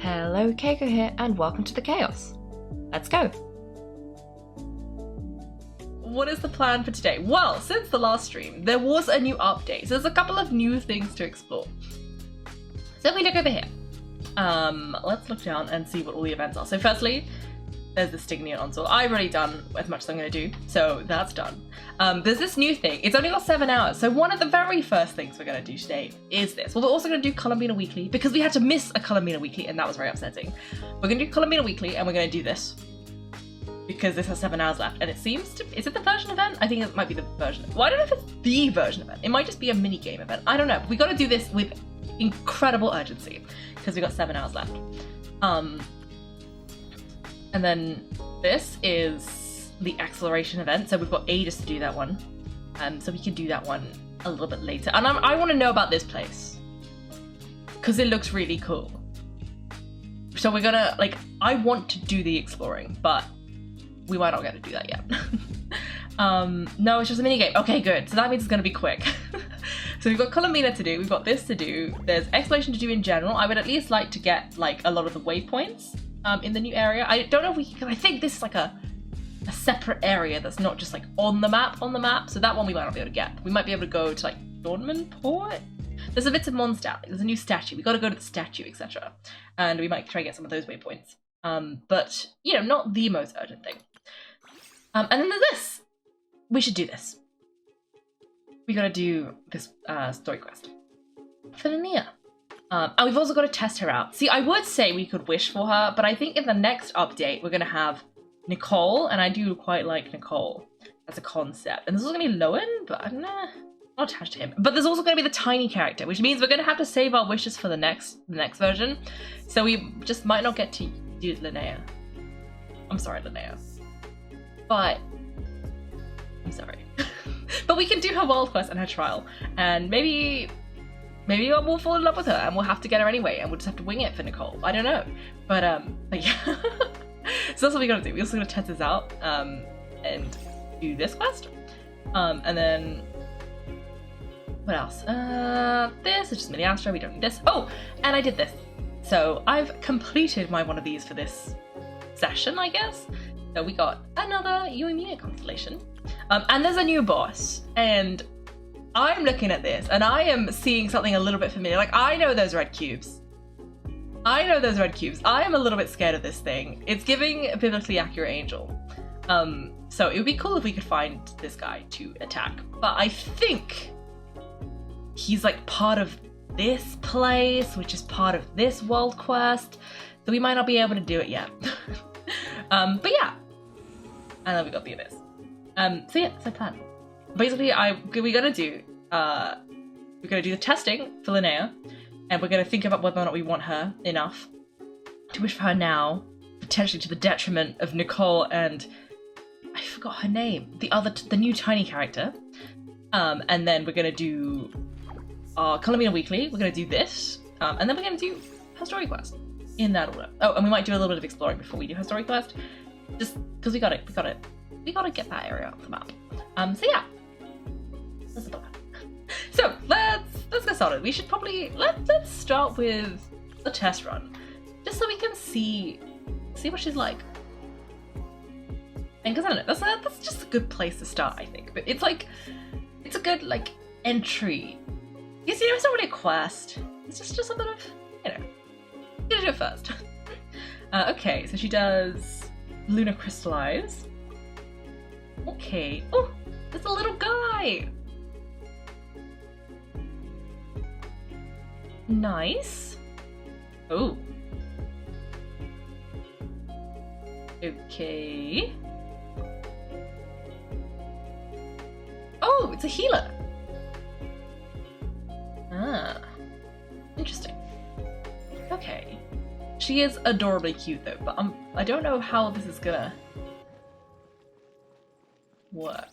Hello, Kaiko here, and welcome to the chaos. Let's go. What is the plan for today? Well, since the last stream, there was a new update. So there's a couple of new things to explore. So if we look over here, let's look down and see what all the events are. So firstly, there's the Stignian Onslaught. I've already done as much as I'm going to do, so that's done. There's this new thing. It's only got 7 hours, so one of the very first things we're going to do today is this. Well, we're also going to do Columbina Weekly, because we had to miss a Columbina Weekly, and that was very upsetting. We're going to do Columbina Weekly, and we're going to do this, because this has 7 hours left, and it seems to... Is it the version event? I think it might be the version. Well, I don't know if it's the version event. It might just be a mini-game event. I don't know. We got to do this with incredible urgency, because we got 7 hours left. And then this is the acceleration event. So we've got ages to do that one. So we can do that one a little bit later. And I want to know about this place, because it looks really cool. So we're gonna, like, I want to do the exploring, but we might not get to do that yet. No, it's just a mini game. Okay, good. So that means it's gonna be quick. So we've got Columbina to do, we've got this to do, there's exploration to do in general. I would at least like to get, like, a lot of the waypoints in the new area. I don't know if we can, I think this is like a separate area that's not just like on the map, so that one we might not be able to get. We might be able to go to like Dornmanport? There's a bit of Mondstadt, there's a new statue, we gotta go to the statue, etc. And we might try to get some of those waypoints. But, you know, not the most urgent thing. And then there's this! We should do this. We gotta do this story quest. For Linnea. And we've also got to test her out. See, I would say we could wish for her, but I think in the next update, we're going to have Nicole, and I do quite like Nicole as a concept. And this is going to be Elowen, but I'm not attached to him. But there's also going to be the tiny character, which means we're going to have to save our wishes for the next version. So we just might not get to do Linnea. I'm sorry, Linnea. But I'm sorry. But we can do her world quest and her trial, and maybe we'll fall in love with her and we'll have to get her anyway, and we'll just have to wing it for Nicole. I don't know. But yeah. So that's what we gotta do. We also gotta test this out and do this quest. And then what else? This is just mini Astra, we don't need this. Oh, and I did this. So I've completed my one of these for this session, I guess. So we got another Uemia constellation. And there's a new boss, and I'm looking at this and I am seeing something a little bit familiar. Like, I know those red cubes. I am a little bit scared of this thing. It's giving a biblically accurate angel. So it would be cool if we could find this guy to attack. But I think he's like part of this place, which is part of this world quest. So we might not be able to do it yet. But yeah. And then we got the abyss. So yeah, that's our plan. Basically, we're gonna do the testing for Linnea, and we're gonna think about whether or not we want her enough to wish for her now, potentially to the detriment of Nicole and I forgot her name, the new tiny character. And then we're gonna do our Columbina Weekly. We're gonna do this, and then we're gonna do her story quest in that order. Oh, and we might do a little bit of exploring before we do her story quest, just because we gotta get that area off the map. So yeah. That's the plan. So let's get started. We should probably let's start with the test run, just so we can see what she's like. And because I don't know, that's just a good place to start, I think. But it's a good like entry. Because, you know, it's not really a quest. It's just a bit of, you know, you gotta do it first. Okay, so she does Lunar Crystallize. Okay. Oh, there's a little guy. Nice. Oh. Okay. Oh, it's a healer. Ah. Interesting. Okay. She is adorably cute though, but I don't know how this is gonna work.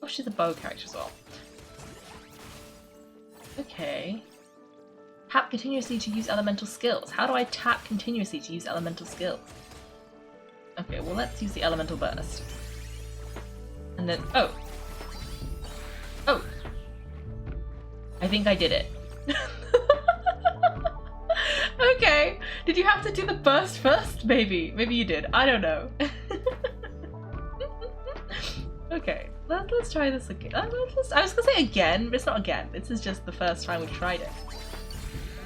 Oh, she's a bow character as well. Okay. Tap continuously to use elemental skills. How do I tap continuously to use elemental skills? Okay, well, let's use the elemental burst. And then, oh. I think I did it. Okay. Did you have to do the burst first? Maybe. Maybe you did. I don't know. Okay. Let's try this again. I was gonna say again, but it's not again. This is just the first time we've tried it.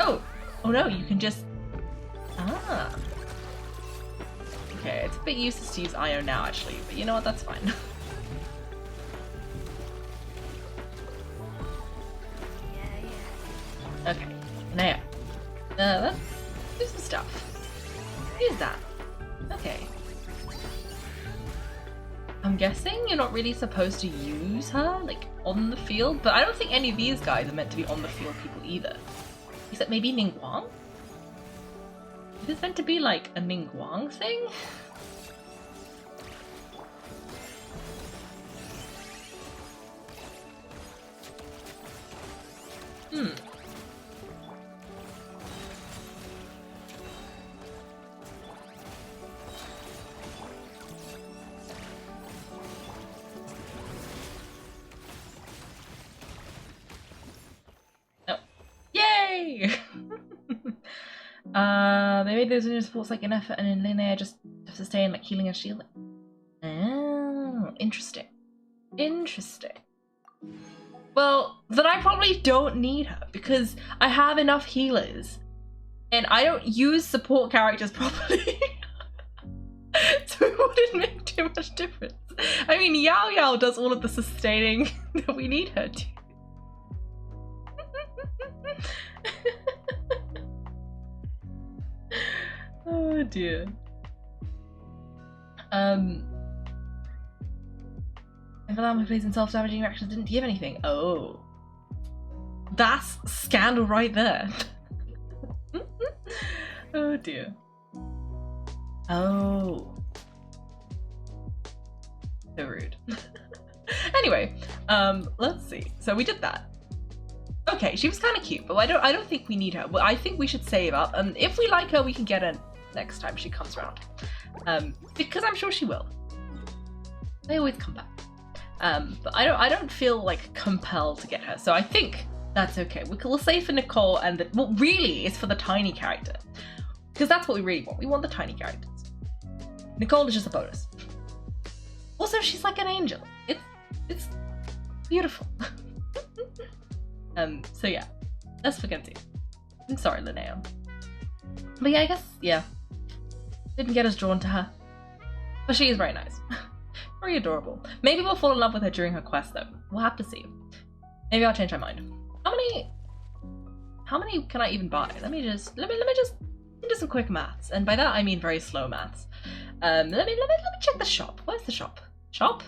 Oh! Oh no, you can just... Ah. Okay, it's a bit useless to use IO now, actually. But you know what? That's fine. Okay. Now. Let's do some stuff. Use that. Okay. I'm guessing you're not really supposed to use her, like, on the field, but I don't think any of these guys are meant to be on the field people either. Except maybe Ningguang? Is this meant to be, like, a Ningguang thing? Maybe those in sports like an effort and in linear just to sustain like healing and shielding. Oh, interesting. Interesting. Well, then I probably don't need her because I have enough healers and I don't use support characters properly. So it wouldn't make too much difference. I mean, Yao Yao does all of the sustaining that we need her to. Oh dear. If Alarm plays in self-damaging reactions didn't give anything. Oh. That's scandal right there. Oh dear. Oh. So rude. Anyway, let's see. So we did that. Okay, she was kind of cute, but I don't think we need her. Well, I think we should save up. If we like her, we can get her next time she comes around. Because I'm sure she will. They always come back. But I don't feel like compelled to get her, so I think that's okay. We'll save for Nicole and well, really, it's for the tiny character, because that's what we really want. We want the tiny characters. Nicole is just a bonus. Also, she's like an angel. It's beautiful. So yeah, that's for Genji. I'm sorry, Linnea. But yeah, I guess, yeah. Didn't get us drawn to her. But she is very nice. Very adorable. Maybe we'll fall in love with her during her quest though. We'll have to see. Maybe I'll change my mind. How many can I even buy? Let me just do some quick maths. And by that I mean very slow maths. Let me check the shop. Where's the shop? Shop?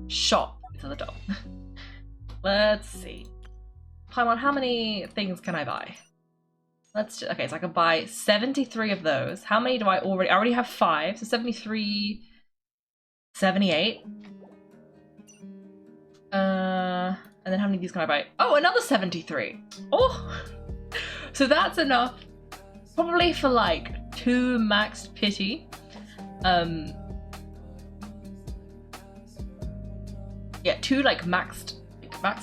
Shop. It's at the top. Let's see. Paimon, how many things can I buy? Okay, so I can buy 73 of those. How many do I already have 5, so 73, 78. And then how many of these can I buy? Oh, another 73. Oh, so that's enough. Probably for like 2 maxed pity. Yeah, 2 like max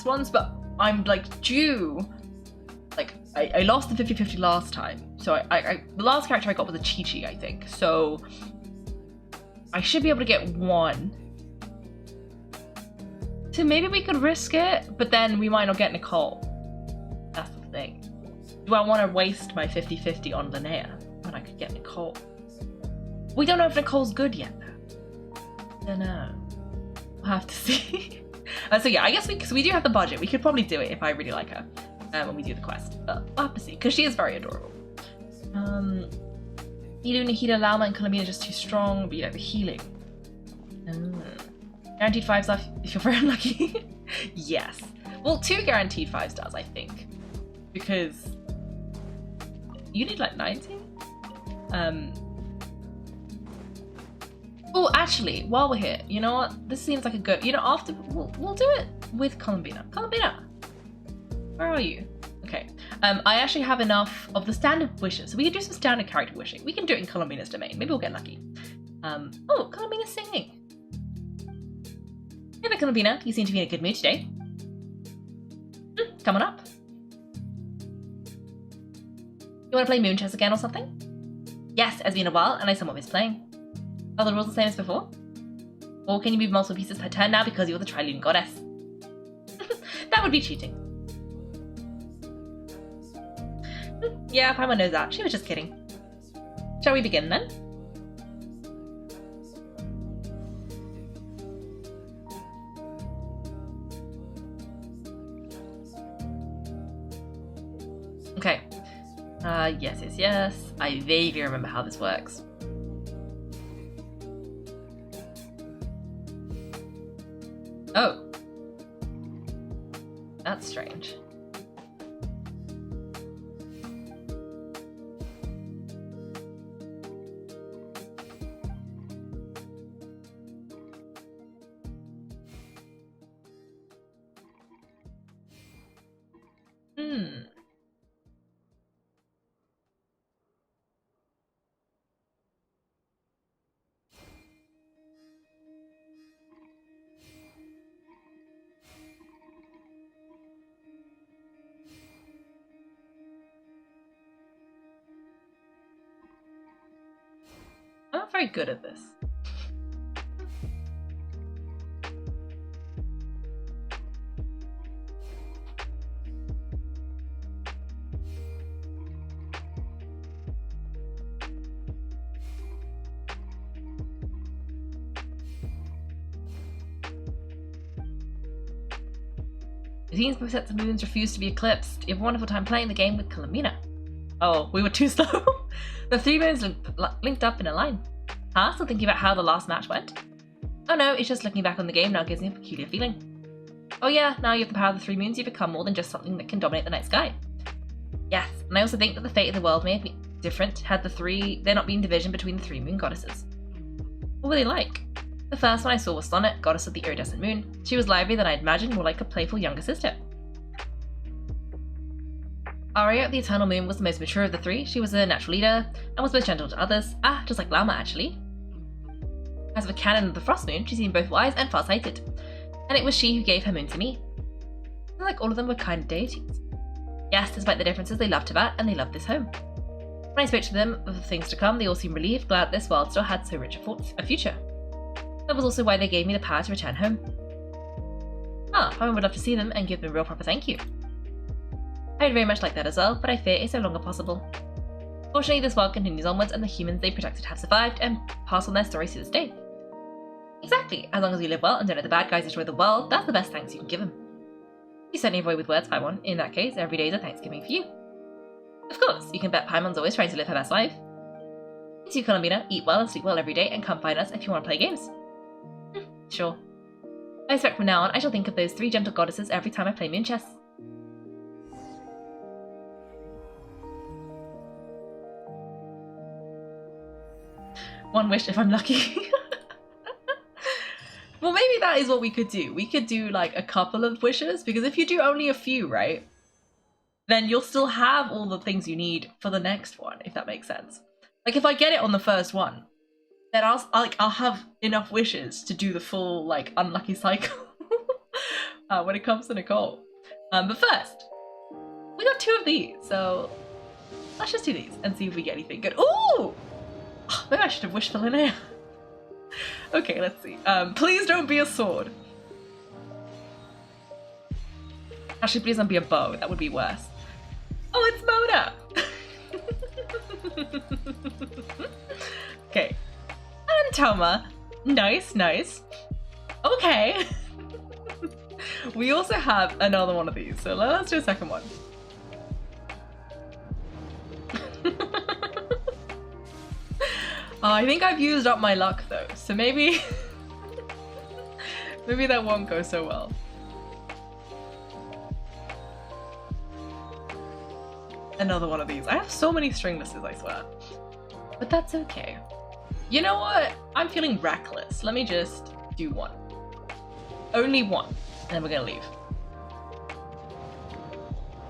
ones, but I'm like due. Like I lost the 50-50 last time, so the last character I got was a Chi-Chi, I think. So I should be able to get 1. So maybe we could risk it, but then we might not get Nicole. That's the thing. Do I want to waste my 50-50 on Linnea when I could get Nicole? We don't know if Nicole's good yet though. Don't know. We'll have to see. So yeah, I guess we do have the budget. We could probably do it if I really like her when we do the quest. But we'll have to see, because she is very adorable. Nido, Nihida, Lauma, and Columbina are just too strong, but you like the healing. Guaranteed 5 stars if you're very unlucky. Yes. Well, 2 guaranteed 5 stars, I think. Because you need like 90? Oh, actually, while we're here, you know what? This seems like a good... You know, after... We'll do it with Columbina. Columbina! Where are you? Okay. I actually have enough of the standard wishes, so we can do some standard character wishing. We can do it in Columbina's domain. Maybe we'll get lucky. Oh, Columbina's singing. Hey there, Columbina. You seem to be in a good mood today. Come on up. You want to play Moon Chess again or something? Yes, it's been a while and I somewhat miss playing. Are the rules the same as before? Or can you move multiple pieces per turn now because you're the Trilune Goddess? That would be cheating. Yeah, Paimon knows that. She was just kidding. Shall we begin then? Okay. Yes. I vaguely remember how this works. Oh. That's strange. I'm not very good at this. The team's sets of moons refuse to be eclipsed. You have a wonderful time playing the game with Columbina. Oh, we were too slow. The 3 moons linked up in a line. Huh? Still thinking about how the last match went? Oh no, it's just looking back on the game now gives me a peculiar feeling. Oh yeah, now you have the power of the 3 moons, you become more than just something that can dominate the night sky. Yes, and I also think that the fate of the world may have been different had there not been division between the 3 moon goddesses. What were they like? The first one I saw was Sonnet, goddess of the iridescent moon. She was livelier than I'd imagined, more like a playful younger sister. Aria, the Eternal Moon, was the most mature of the 3. She was a natural leader, and was most gentle to others. Just like Lama, actually. As for Canon of the Frost Moon, she seemed both wise and far-sighted. And it was she who gave her moon to me. It seemed like all of them were kind deities. Yes, despite the differences, they loved Teyvat, and they loved this home. When I spoke to them of the things to come, they all seemed relieved, glad this world still had so rich a future. That was also why they gave me the power to return home. I would love to see them and give them a real proper thank you. I'd very much like that as well, but I fear it's no longer possible. Fortunately, this world continues onwards and the humans they protected have survived and pass on their stories to this day. Exactly, as long as we live well and don't let the bad guys destroy the world, that's the best thanks you can give them. You certainly avoid with words, Paimon. In that case, every day is a Thanksgiving for you. Of course, you can bet Paimon's always trying to live her best life. You too, Columbina, eat well and sleep well every day and come find us if you want to play games. Sure. I expect from now on I shall think of those 3 gentle goddesses every time I play Moon Chess. One wish if I'm lucky. Well, maybe that is what we could do. We could do like a couple of wishes, because if you do only a few, right, then you'll still have all the things you need for the next one, if that makes sense. Like if I get it on the first one, then I'll have enough wishes to do the full like unlucky cycle when it comes to Nicole. But first, we got 2 of these, so let's just do these and see if we get anything good. Ooh! Maybe I should have wished for Linnea. Okay, let's see. Please don't be a sword. Actually, please don't be a bow. That would be worse. Oh, it's Mona! Okay. And Toma. Nice. Okay. We also have another one of these, so let's do a second one. I think I've used up my luck though, so maybe maybe that won't go so well. Another one of these. I have so many stringlesses, I swear. But that's okay. You know what? I'm feeling reckless. Let me just do one. Only one. And then we're gonna leave.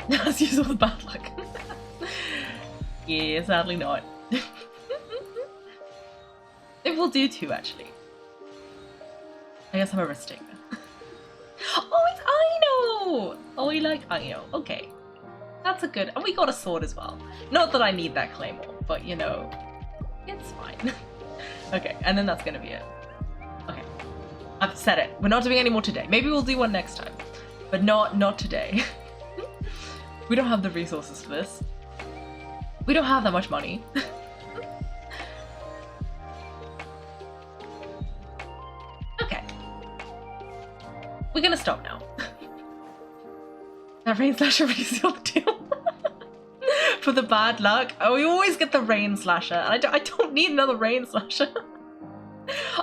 Let's use all the bad luck. Yeah, sadly not. Maybe we'll do 2 actually. I guess I'm a risk taker. Oh, it's Aino! Oh, we like Aino. Okay. That's a good... And we got a sword as well. Not that I need that claymore, but you know, it's fine. Okay, and then that's gonna be it. Okay. I've said it. We're not doing any more today. Maybe we'll do one next time. But not today. We don't have the resources for this. We don't have that much money. Okay. We're gonna stop now. That rain slasher really sealed the deal. For the bad luck. Oh, we always get the rain slasher. And I don't need another rain slasher.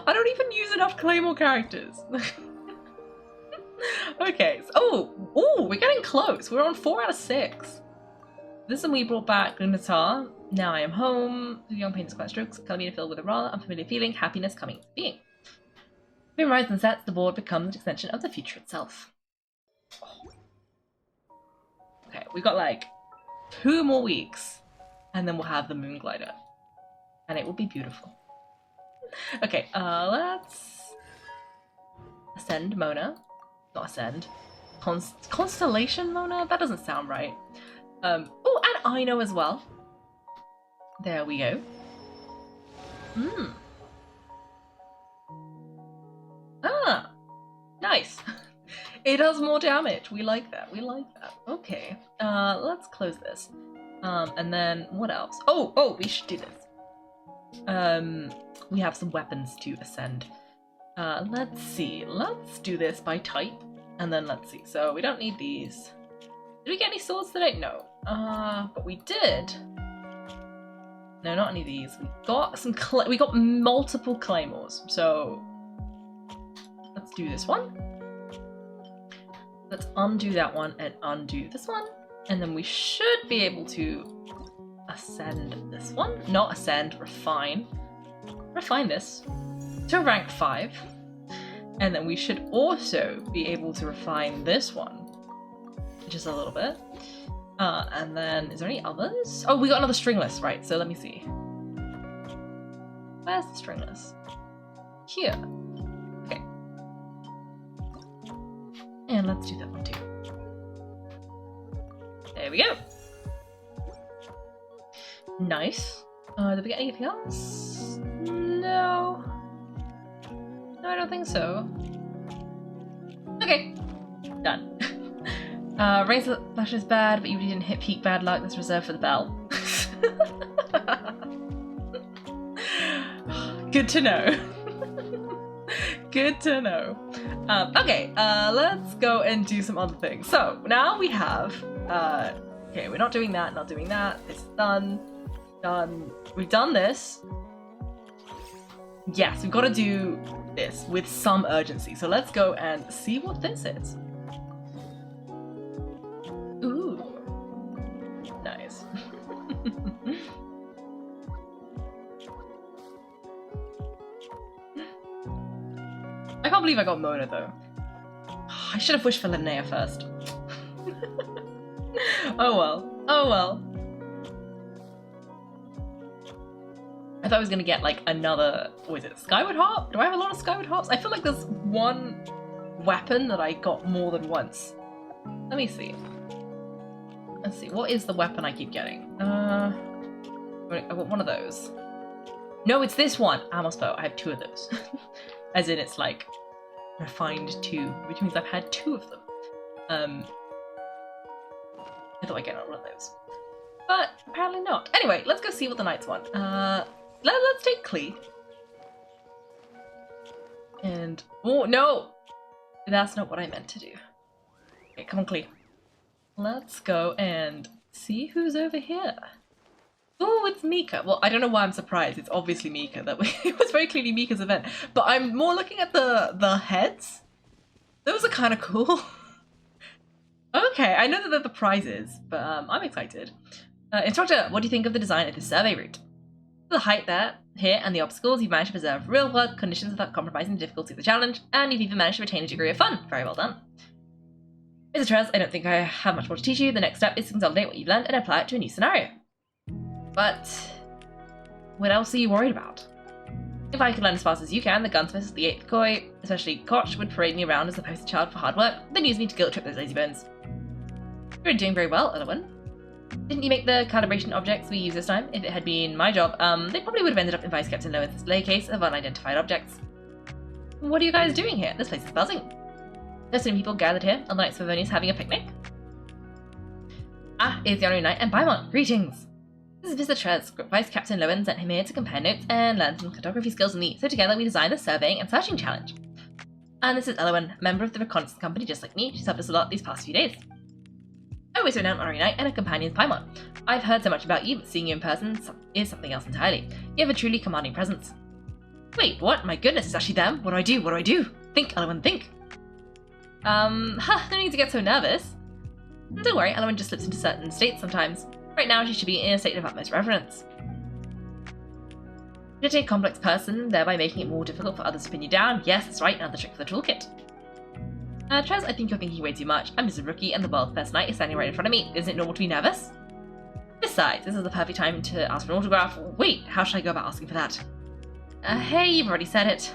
I don't even use enough claymore characters. Okay. So, we're getting close. We're on 4 out of 6. This and we brought back Lunatar. Now I am home. The young painter's quite strokes. Columbina filled with a rather unfamiliar feeling. Happiness coming into being. Moon rises and sets. The board becomes an extension of the future itself. Okay, we've got like 2 more weeks, and then we'll have the moon glider, and it will be beautiful. Okay, let's ascend Mona. Not ascend. Constellation Mona? That doesn't sound right. Oh, and Aino as well. There we go. Ah, nice. It does more damage. We like that. We like that. Okay. Let's close this. And then what else? Oh, we should do this. We have some weapons to ascend. Let's see. Let's do this by type. And then let's see. So we don't need these. Did we get any swords today? No. But we did. No, not any of these. We got some. We got multiple claymores. So let's do this one. Let's undo that one and undo this one. And then we should be able to ascend this one. Not ascend, refine. Refine this to rank 5. And then we should also be able to refine this one. Just a little bit. And then, is there any others? Oh, we got another stringless, right, so let me see. Where's the stringless? Here. Okay. And let's do that one too. There we go. Nice. Did we get anything else? No. No, I don't think so. Okay. Done. Rain Slash is bad, but you didn't hit peak bad luck. That's reserved for the bell. Good to know. Good to know. Okay, let's go and do some other things. So now we have, okay, we're not doing that, not doing that. It's done. Done. We've done this. Yes, we've got to do this with some urgency. So let's go and see what this is. Ooh. Nice. I can't believe I got Mona though. I should have wished for Linnea first. Oh well. Oh well. I thought I was gonna get like another, what is it, Skyward Harp? Do I have a lot of Skyward Harps? I feel like there's one weapon that I got more than once. Let me see. Let's see, what is the weapon I keep getting? I want one of those. No, it's this one! Amos bow. I have 2 of those. As in, it's like refined 2, which means I've had 2 of them. I thought I'd get one of those. But apparently not. Anyway, let's go see what the knights want. Let's take Klee. And, oh no! That's not what I meant to do. Okay, come on, Klee. Let's go and see who's over here. Oh, it's Mika. Well, I don't know why I'm surprised. It's obviously Mika. It was very clearly Mika's event. But I'm more looking at the heads. Those are kind of cool. Okay, I know that they're the prizes, but I'm excited. Instructor, what do you think of the design of the survey route? The height there, here, and the obstacles, you've managed to preserve real-world conditions without compromising the difficulty of the challenge, and you've even managed to retain a degree of fun. Very well done. Mr. Trez, I don't think I have much more to teach you. The next step is to consolidate what you've learned and apply it to a new scenario. But what else are you worried about? If I could learn as fast as you can, the gunsmiths, the 8th Koi, especially Koch, would parade me around as the poster child for hard work, then use me to guilt trip those lazy bones. You're doing very well, Elowen. Didn't you make the calibration objects we use this time? If it had been my job, they probably would have ended up in Vice Captain Lowen's display case of unidentified objects. What are you guys doing here? This place is buzzing. There's so many people gathered here, on the night Surveyor's having a picnic. Ah, it's the honorary knight and Paimon. Greetings! This is Mr. Trez. Vice Captain Lowen sent him here to compare notes and learn some cartography skills in so together we designed the surveying and searching challenge. And this is Elowen, a member of the reconnaissance company just like me. She's helped us a lot these past few days. Always renowned honorary knight and a companion Paimon. I've heard so much about you, but seeing you in person is something else entirely. You have a truly commanding presence. Wait, what? My goodness, it's actually them? What do I do? What do I do? Think, Elowen, think. No need to get so nervous. Don't worry, Elowen just slips into certain states sometimes. Right now, she should be in a state of utmost reverence. You're a complex person, thereby making it more difficult for others to pin you down. Yes, that's right, another trick for the toolkit. Trez, I think you're thinking way too much. I'm just a rookie and the world's best knight is standing right in front of me. Isn't it normal to be nervous? Besides, this is the perfect time to ask for an autograph. Wait, how should I go about asking for that? Hey, you've already said it.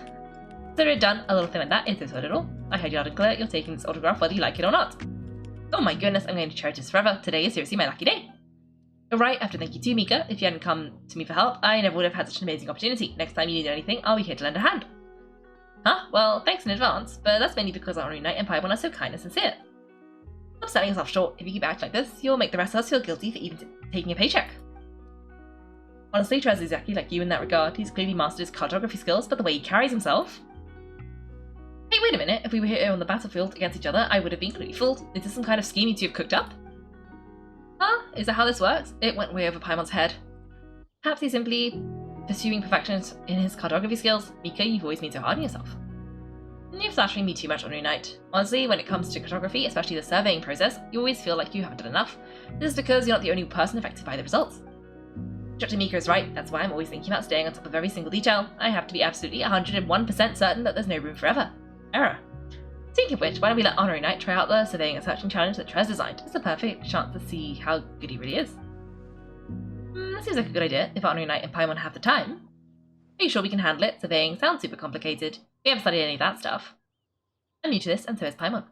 Consider it done. A little thing like that is so little. I heard you loud and clear. You're taking this autograph whether you like it or not. Oh my goodness, I'm going to cherish this forever. Today is seriously my lucky day. You're right, I have to thank you too, Mika. If you hadn't come to me for help, I never would have had such an amazing opportunity. Next time you need anything, I'll be here to lend a hand. Huh? Well, thanks in advance, but that's mainly because our honorary knight and Paimon are so kind and sincere. Stop selling yourself short. If you keep acting like this, you'll make the rest of us feel guilty for even taking a paycheck. Honestly, Trez is exactly like you in that regard. He's clearly mastered his cartography skills, but the way he carries himself... Hey, wait a minute. If we were here on the battlefield against each other, I would have been completely fooled. Is this some kind of scheme you two have cooked up? Huh? Is that how this works? It went way over Paimon's head. Perhaps he's simply pursuing perfection in his cartography skills. Mika, you've always been so hard on yourself. You're flattering me too much, honorary knight. Honestly, when it comes to cartography, especially the surveying process, you always feel like you haven't done enough. This is because you're not the only person affected by the results. Dr. Mika is right. That's why I'm always thinking about staying on top of every single detail. I have to be absolutely 101% certain that there's no room for error. Speaking of which, why don't we let honorary knight try out the surveying and searching challenge that Trez designed? It's the perfect chance to see how good he really is. That seems like a good idea, if honorary knight and Paimon have the time. Are you sure we can handle it? Surveying sounds super complicated. We haven't studied any of that stuff. I'm new to this, and so is Paimon.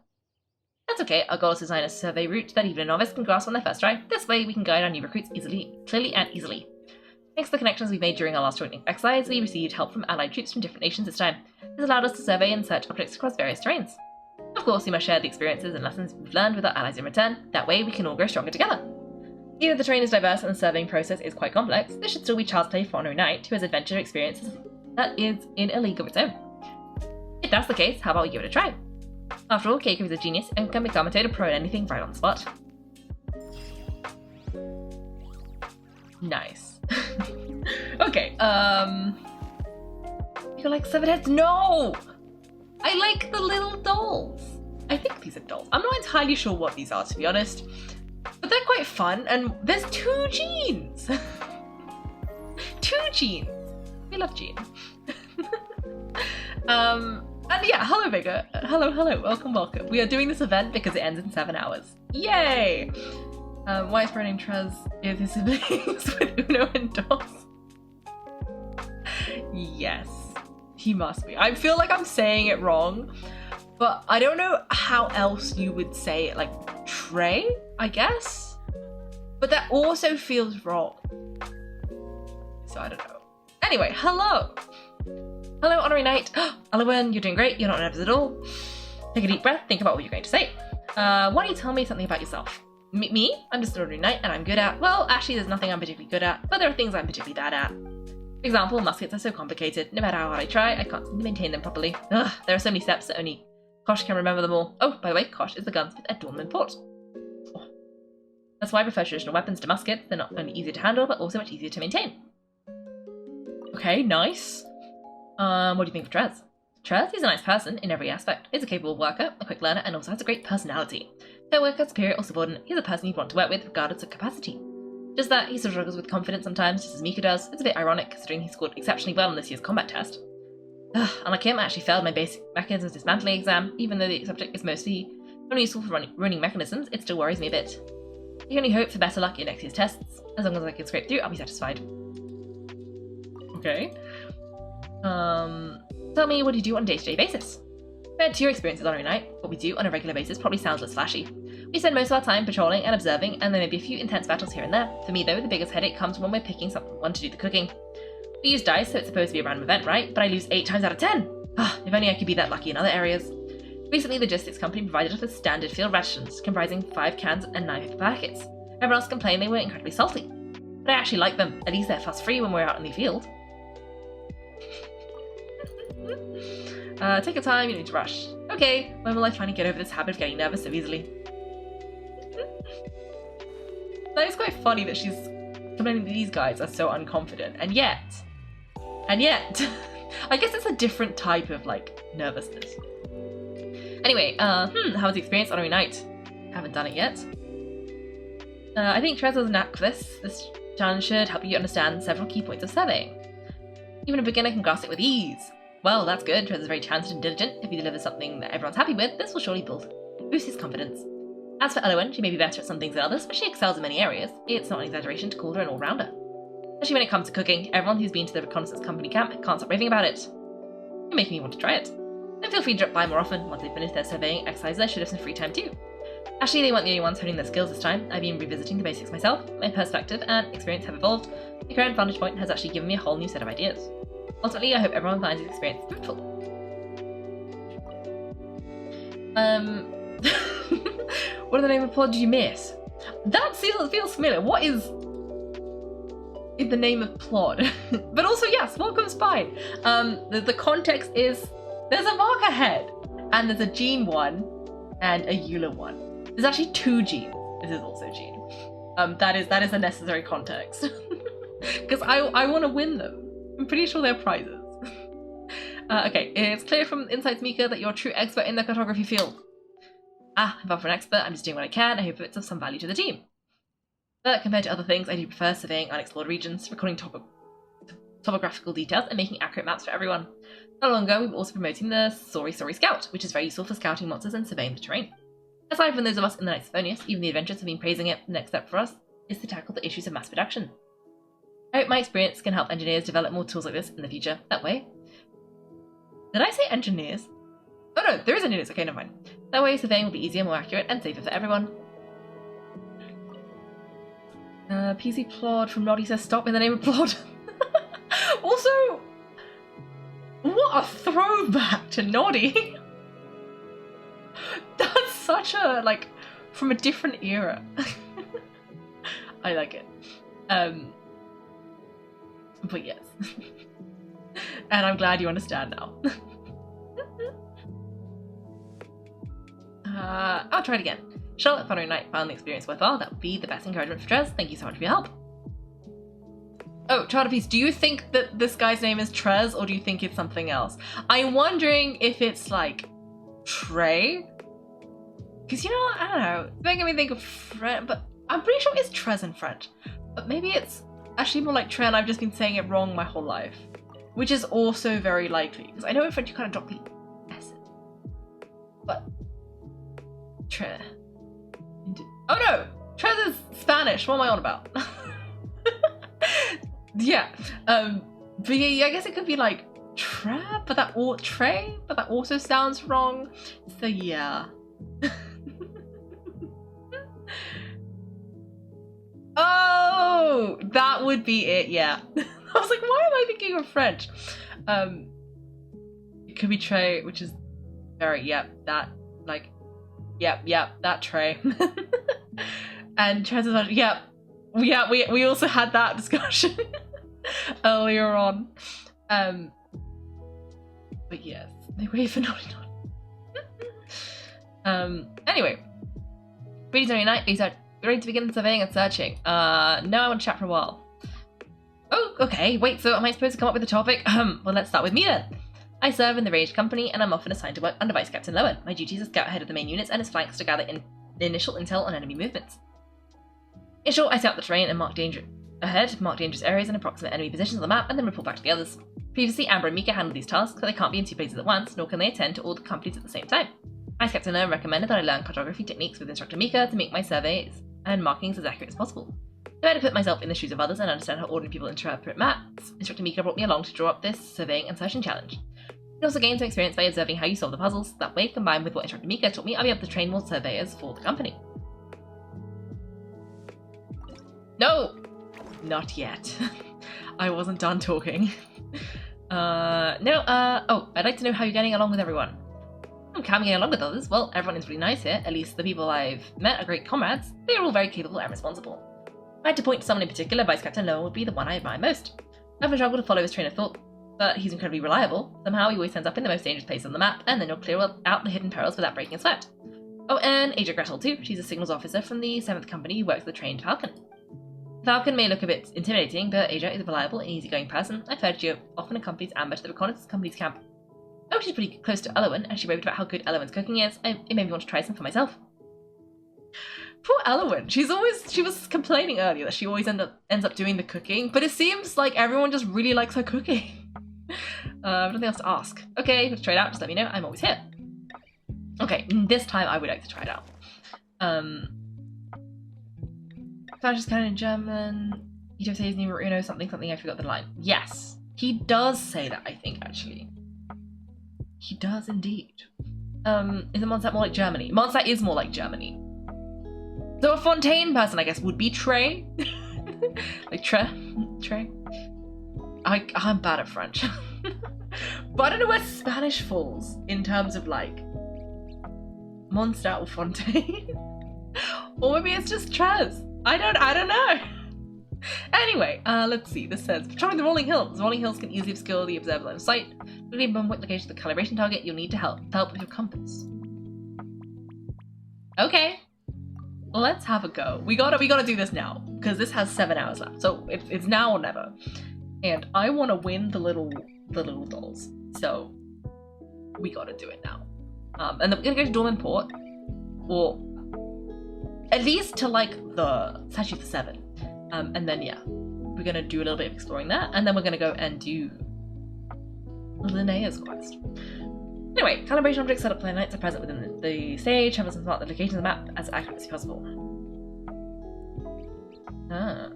That's okay, our goal is to design a survey route that even a novice can grasp on their first try. This way we can guide our new recruits clearly and easily. Thanks to the connections we made during our last joint exercise, we received help from allied troops from different nations this time. This allowed us to survey and search objects across various terrains. Of course, we must share the experiences and lessons we've learned with our allies in return. That way we can all grow stronger together. Even if the terrain is diverse and the surveying process is quite complex, this should still be child's play for honorary knight who has adventure experiences that is in a league of its own. If that's the case, how about we give it a try? After all, Kaiko is a genius and can become a total pro at anything right on the spot. Nice. Okay, you like 7 heads? No! I like the little dolls. I think these are dolls. I'm not entirely sure what these are, to be honest. But they're quite fun, and there's 2 jeans! 2 jeans! We love jeans. And yeah, hello Vega. Hello, welcome. We are doing this event because it ends in 7 hours. Yay! Why is named Trez is his siblings with Uno and Dos? Yes, he must be. I feel like I'm saying it wrong, but I don't know how else you would say it, like Trey, I guess? But that also feels wrong. So I don't know. Anyway, hello! Hello, honorary knight. Elowen, you're doing great. You're not nervous at all. Take a deep breath. Think about what you're going to say. Why don't you tell me something about yourself? Me? I'm just an ordinary knight and I'm good at... Well, actually, there's nothing I'm particularly good at, but there are things I'm particularly bad at. For example, muskets are so complicated. No matter how hard I try, I can't seem to maintain them properly. Ugh, there are so many steps that only Kosh can remember them all. Oh, by the way, Kosh is the gunsmith at Dornman Port. Oh. That's why I prefer traditional weapons to muskets. They're not only easier to handle, but also much easier to maintain. Okay, nice. What do you think of Trez? Trez is a nice person in every aspect. He's a capable worker, a quick learner, and also has a great personality. Co-worker, superior, or subordinate, he's a person you'd want to work with regardless of capacity. Just that, he still struggles with confidence sometimes, just as Mika does. It's a bit ironic considering he scored exceptionally well on this year's combat test. Unlike him, I actually failed my basic mechanisms dismantling exam. Even though the subject is mostly only useful for running mechanisms, it still worries me a bit. I can only hope for better luck in next year's tests. As long as I can scrape through, I'll be satisfied. Okay. Tell me, what do you do on a day-to-day basis? Compared to your experience as honorary knight, what we do on a regular basis probably sounds less flashy. We spend most of our time patrolling and observing, and there may be a few intense battles here and there. For me though, the biggest headache comes when we're picking someone to do the cooking. We use dice, so it's supposed to be a random event, right? But I lose 8 times out of 10! If only I could be that lucky in other areas. Recently, the logistics company provided us with standard field rations, comprising 5 cans and 9 paper packets. Everyone else complained they were incredibly salty. But I actually like them, at least they're fuss-free when we're out in the field. Take your time, you don't need to rush. Okay, when will I finally get over this habit of getting nervous so easily? That is quite funny that she's complaining that these guys are so unconfident, and yet, I guess it's a different type of, like, nervousness. Anyway, how was the experience on every night? Haven't done it yet. I think Trez has a knack for this. This challenge should help you understand several key points of surveying. Even a beginner can grasp it with ease. Well, that's good. Trez is very talented and diligent. If he delivers something that everyone's happy with, this will surely boost his confidence. As for Elowen, she may be better at some things than others, but she excels in many areas. It's not an exaggeration to call her an all-rounder. Especially when it comes to cooking, everyone who's been to the reconnaissance company camp can't stop raving about it. You're making me want to try it. Then feel free to drop by more often. Once they finish their surveying exercises, I should have some free time too. Actually, they weren't the only ones honing their skills this time. I've been revisiting the basics myself. My perspective and experience have evolved. My current vantage point has actually given me a whole new set of ideas. Ultimately, I hope everyone finds this experience fruitful. What are the name of plot did you miss? That feels familiar. What is in the name of plot? But also, yes, welcome's fine. The context is there's a Mark ahead, and there's a Jean one and a Eula one. There's actually 2 Jeans. This is also Jean. That is a necessary context because I want to win them. I'm pretty sure they're prizes. Okay, it's clear from Insights Mika that you're a true expert in the cartography field. If I'm an expert, I'm just doing what I can. I hope it's of some value to the team. But compared to other things, I do prefer surveying unexplored regions, recording topographical details, and making accurate maps for everyone. Not long ago, we were also promoting the Sorry Scout, which is very useful for scouting monsters and surveying the terrain. Aside from those of us in the Knights of Onius, even the adventurers have been praising it. The next step for us is to tackle the issues of mass production. I hope my experience can help engineers develop more tools like this in the future. That way... Did I say engineers? Oh no, there is engineers. Okay, never mind. That way surveying will be easier, more accurate, and safer for everyone. PC Plod from Noddy says stop in the name of Plod. Also, what a throwback to Noddy. That's such a, like, from a different era. I like it. But yes. And I'm glad you understand now. I'll try it again. Charlotte, following night, found the experience worthwhile. That would be the best encouragement for Trez. Thank you so much for your help. Oh, Charterpiece, do you think that this guy's name is Trez, or do you think it's something else? I'm wondering if it's like Trey. Because, you know, I don't know. It's making me think of French, but I'm pretty sure it's Trez in French. But maybe it's actually more like Trey and I've just been saying it wrong my whole life. Which is also very likely. Because I know in French you kind of drop the S. But Trez. Oh no! Trez is Spanish. What am I on about? Yeah. But yeah, I guess it could be like Trey, but that also sounds wrong. So yeah. Oh, that would be it. Yeah. I was like, why am I thinking of French? It could be Trey, which is very that Trey. And Trez is like, we also had that discussion earlier on. But yes, they wait for naughty. Anyway, greetings every night. These are ready to begin surveying and searching. No, I want to chat for a while. Oh, okay. Wait, so am I supposed to come up with a topic? Well, let's start with me then. I serve in the Ranged Company, and I'm often assigned to work under Vice Captain Elowen. My duties are to scout ahead of the main units and his flanks to gather initial intel on enemy movements. In short, I scout the terrain and mark dangerous areas and approximate enemy positions on the map, and then report back to the others. Previously, Amber and Mika handled these tasks, but they can't be in 2 places at once, nor can they attend to all the companies at the same time. Vice Captain Elowen recommended that I learn cartography techniques with Instructor Mika to make my surveys and markings as accurate as possible. To better put myself in the shoes of others and understand how ordinary people interpret maps, Instructor Mika brought me along to draw up this surveying and searching challenge. I also gained some experience by observing how you solve the puzzles. That way, combined with what Instructor Mika taught me, I'll be able to train more surveyors for the company. No! Not yet. I wasn't done talking. Oh, I'd like to know how you're getting along with everyone. I'm getting along with others. Well, everyone is really nice here. At least the people I've met are great comrades. They are all very capable and responsible. If I had to point to someone in particular, Vice Captain Elowen would be the one I admire most. I often struggle to follow his train of thought, but he's incredibly reliable. Somehow he always ends up in the most dangerous place on the map, and then he'll clear out the hidden perils without breaking a sweat. Oh, and Agent Gretel too. She's a signals officer from the 7th Company who works with the trained Falcon. Falcon may look a bit intimidating, but Aja is a reliable and easygoing person. I've heard she often accompanies Amber to the Reconnaissance Company's camp. Oh, she's pretty close to Elowen, and she raved about how good Elowen's cooking is. It made me want to try some for myself. Poor Elowen. She was complaining earlier that she always ends up doing the cooking, but it seems like everyone just really likes her cooking. Nothing else to ask. Okay, let's try it out. Just let me know. I'm always here. Okay, this time I would like to try it out. Spanish is kind of in German. You don't say his name, something, I forgot the line. Yes, he does say that, I think, actually. He does indeed. Is Mondstadt more like Germany? Mondstadt is more like Germany. So a Fontaine person, I guess, would be Trey. Like Trey. I'm bad at French. But I don't know where Spanish falls in terms of like Mondstadt or Fontaine. Or maybe it's just Trez. I don't know. Anyway, let's see. This says, patrolling the rolling hills. Rolling hills can easily obscure the observer line of sight. Looking at what location of the calibration target, you'll need to help with your compass. Okay. Let's have a go. We gotta do this now, because this has 7 hours left. So it's now or never. And I wanna win the little dolls. So we gotta do it now. And then we're gonna go to Dorman Port. Or at least to like it's actually the 7. And then yeah, we're gonna do a little bit of exploring that, and then we're gonna go and do Linnea's quest. Anyway, calibration objects set up planets are present within the stage. Have us mark the location of the map as accurately as possible. Ah.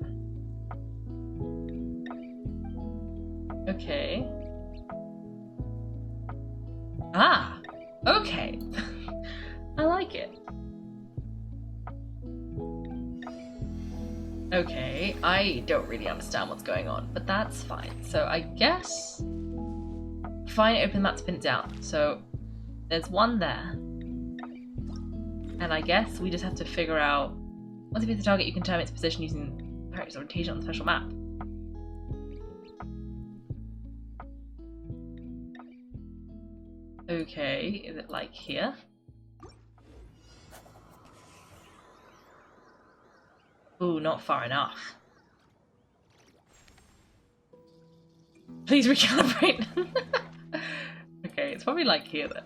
Okay. Ah. Okay. I like it. Okay, I don't really understand what's going on, but that's fine. So I guess find it, open the map to pin it down. So there's one there. And I guess we just have to figure out, once you pick the target, you can determine its position using character's orientation on the special map. Okay, is it like here? Ooh, not far enough. Please recalibrate. Okay, it's probably like here then.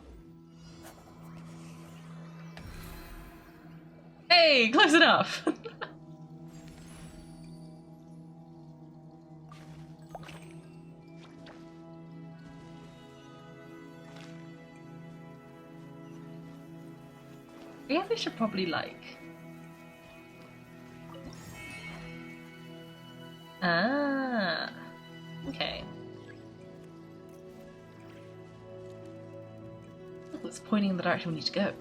Hey, close enough. I guess we should probably like... Ah, okay. Look, it's pointing in the direction we need to go.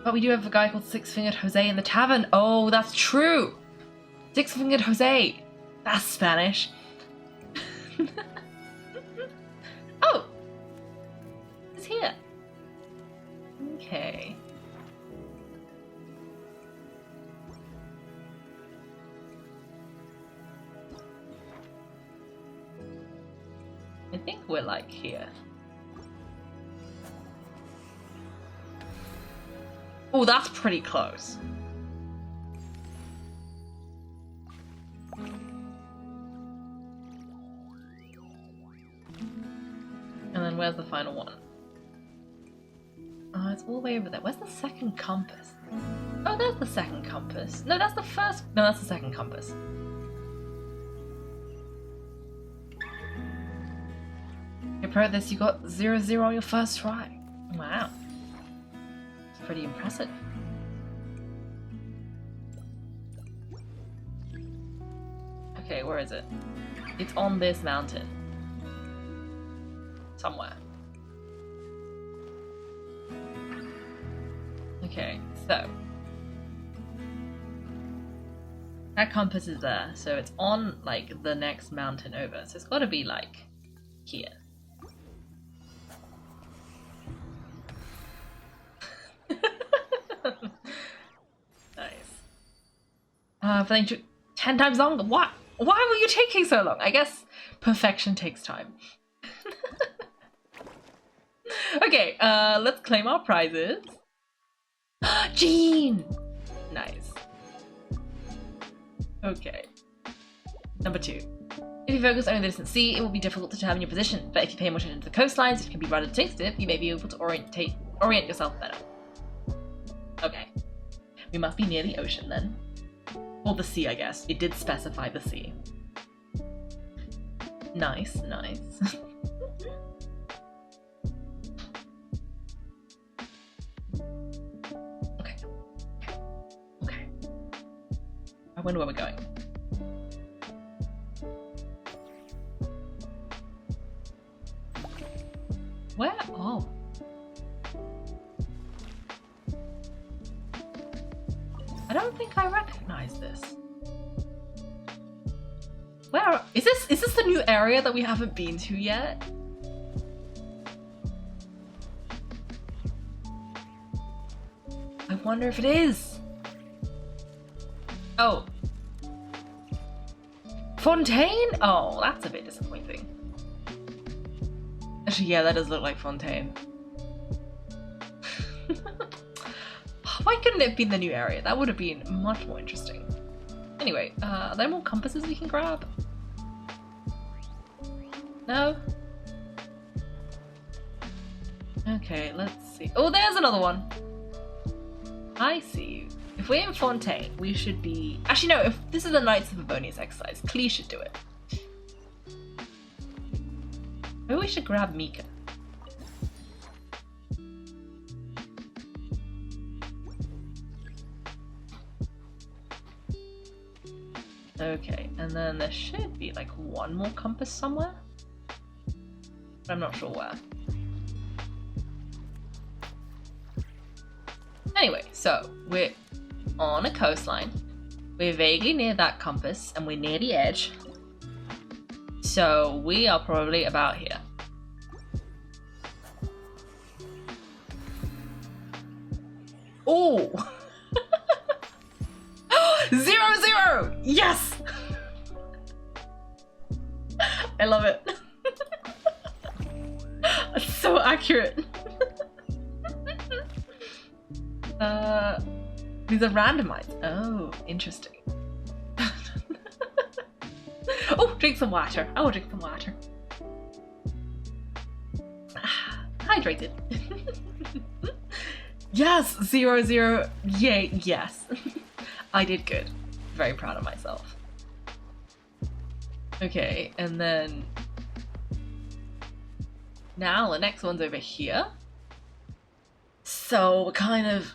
But we do have a guy called Six-Fingered Jose in the tavern. Oh, that's true. Six-Fingered Jose. That's Spanish. Oh, it's here. Okay. I think we're like here. Oh, that's pretty close. And then where's the final one? Oh, it's all the way over there. Where's the second compass? Oh, there's the second compass. No, that's the first. No, that's the second compass. You pro this, you got 0-0 on your first try. Wow. It's pretty impressive. Okay, where is it? It's on this mountain. Somewhere. Okay, so. That compass is there, so it's on like the next mountain over. So it's got to be like here. Nice. For 10 times longer. What? Why were you taking so long? I guess perfection takes time. Okay, let's claim our prizes. Jean! Nice. Okay. Number 2. If you focus only on the distant sea, it will be difficult to determine your position, but if you pay more attention to the coastlines, which can be rather distinctive, you may be able to orient yourself better. Okay. We must be near the ocean then. Or the sea, I guess. It did specify the sea. Nice, nice. Okay. Okay. I wonder where we're going. Where? Oh. I don't think I recognize this. Where is this? Is this the new area that we haven't been to yet? I wonder if it is. Oh. Fontaine? Oh, that's a bit disappointing. Actually, yeah, that does look like Fontaine. Why couldn't it have been the new area? That would have been much more interesting. Anyway, are there more compasses we can grab? No? Okay, let's see. Oh, there's another one! I see you. If we're in Fontaine, we should be... Actually, no, if this is the Knights of Favonius exercise, Klee should do it. Maybe we should grab Mika. Okay, and then there should be like one more compass somewhere. But I'm not sure where. Anyway, so we're on a coastline. We're vaguely near that compass and we're near the edge. So we are probably about here. Oh! 0-0! Yes! I love it. It's so accurate. These are randomized. Oh, interesting. Oh, drink some water. I will drink some water. Hydrated. Yes, 0-0. Yay, yes. I did good. Very proud of myself. Okay, and then now the next one's over here. So we're kind of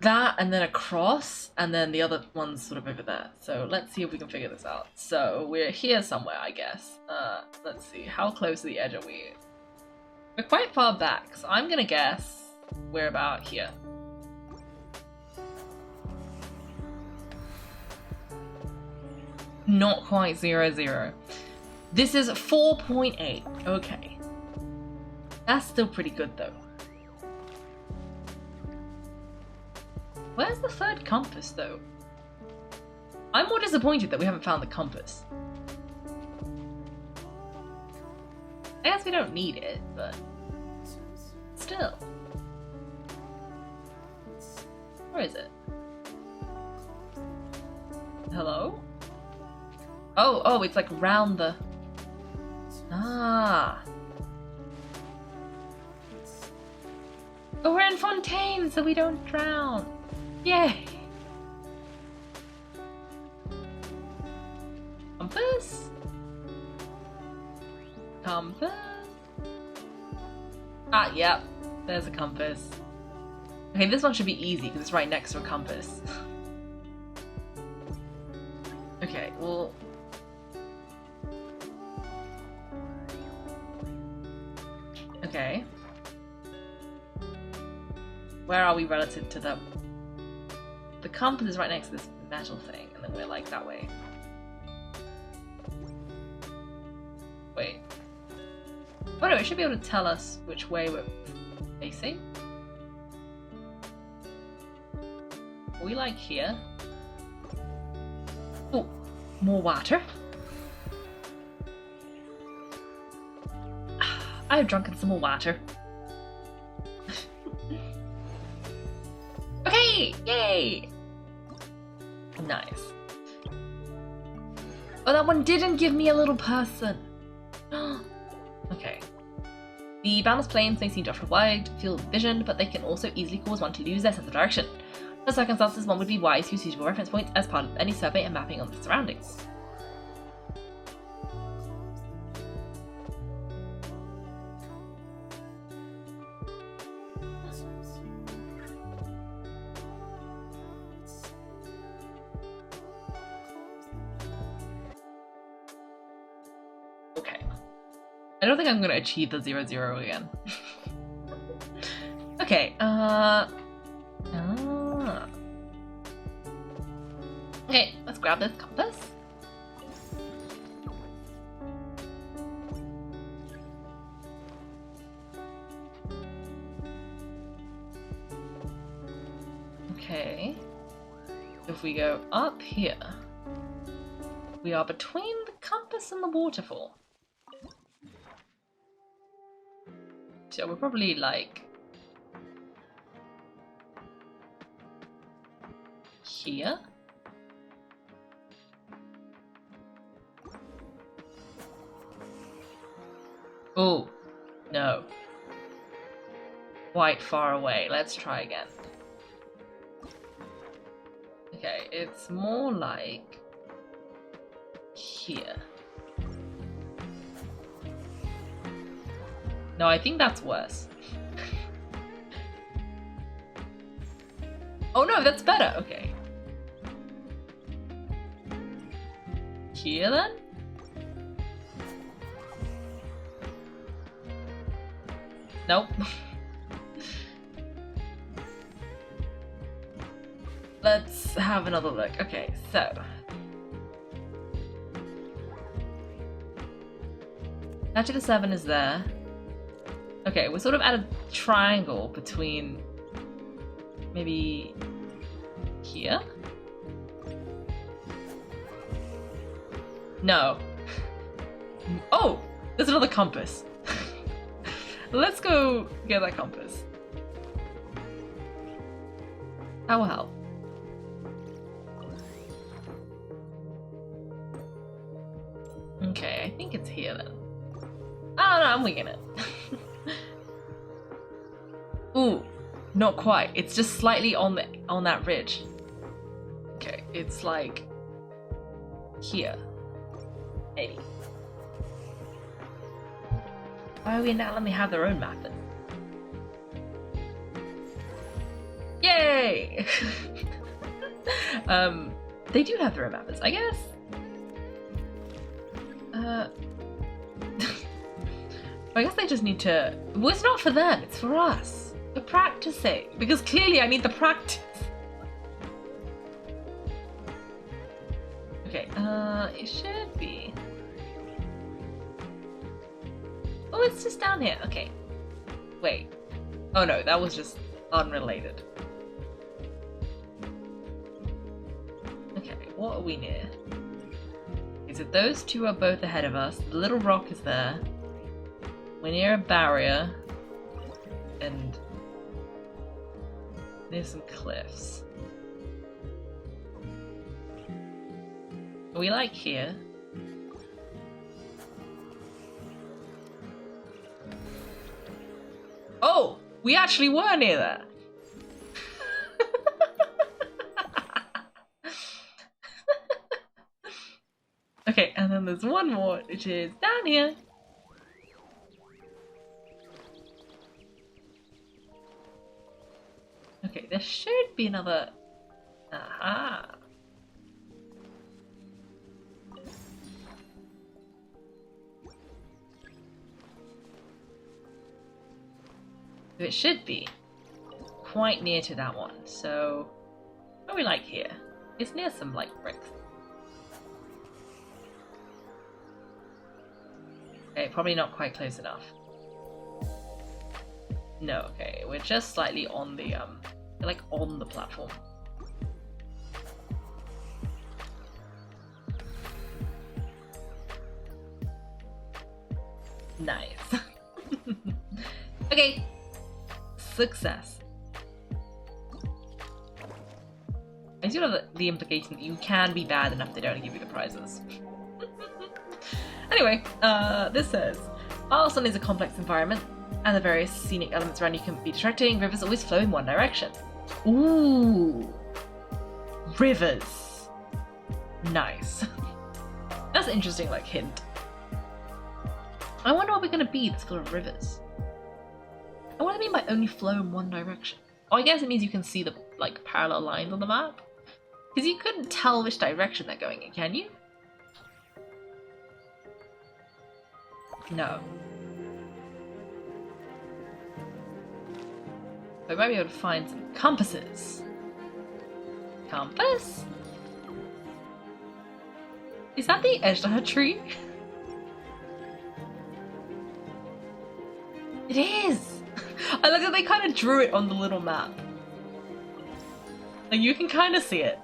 that and then across, and then the other one's sort of over there. So let's see if we can figure this out. So we're here somewhere, I guess. Let's see, how close to the edge are we? We're quite far back, so I'm gonna guess we're about here. Not quite 0-0. This is 4.8. Okay. That's still pretty good though. Where's the third compass though? I'm more disappointed that we haven't found the compass. I guess we don't need it, but still. Where is it? Hello? Oh, it's like round the... Ah. Oh, we're in Fontaine, so we don't drown. Yay. Compass? Compass? Ah, yep. There's a compass. Okay, this one should be easy because it's right next to a compass. Okay, well... Okay. Where are we relative to them? the compass is right next to this metal thing, and then we're like that way. Wait. Oh no, it should be able to tell us which way we're facing. Are we like here? Oh, more water. I've drunken some more water. Okay, yay! Nice. Oh, that one didn't give me a little person. Okay. The boundless plains may seem to offer wide field of vision, but they can also easily cause one to lose their sense of direction. In circumstances, one would be wise to use suitable reference points as part of any survey and mapping on the surroundings. Okay. I don't think I'm going to achieve the 0-0 again. Okay, Okay, let's grab this compass. Okay. If we go up here, we are between the compass and the waterfall. So we're probably like here. Oh, no. Quite far away. Let's try again. Okay, it's more like here. No, I think that's worse. Oh no, that's better. Okay. Here then? Nope. Let's have another look. Okay, so. Statue of 7 is there. Okay, we're sort of at a triangle between maybe here? No. Oh, there's another compass. Let's go get that compass. That will help. Okay, I think it's here then. Oh no, I'm winging it. Ooh, not quite. It's just slightly on that ridge. Okay, it's like here. Maybe. Why are we not letting me have their own map then? Yay! They do have their own mappers, I guess. I guess they just need to. Well, it's not for them, it's for us. We're practicing. Because clearly I need the practice. Okay, it should be. Oh, it's just down here. Okay. Wait. Oh no, that was just unrelated. Okay, what are we near? Is it those two are both ahead of us? The little rock is there. We're near a barrier. And near some cliffs. Are we like here? Oh! We actually were near that! Okay, and then there's one more, which is down here. Okay, there should be another. Aha! It should be quite near to that one, so. Oh, probably like here. It's near some like bricks. Okay, probably not quite close enough. No, okay, we're just slightly on the like on the platform. Nice. Okay, success. I do love the implication that you can be bad enough they don't give you the prizes. Anyway, this says, Arleston is a complex environment, and the various scenic elements around you can be distracting. Rivers always flow in one direction. Ooh, rivers. Nice. That's an interesting, like, hint. I wonder what we're gonna be that's full of rivers. I what do I mean by only flow in one direction? Oh, I guess it means you can see the, like, parallel lines on the map. Because you couldn't tell which direction they're going in, can you? No. But we might be able to find some compasses. Compass? Is that the edge of her tree? It is! I like that they kind of drew it on the little map. Like, you can kind of see it.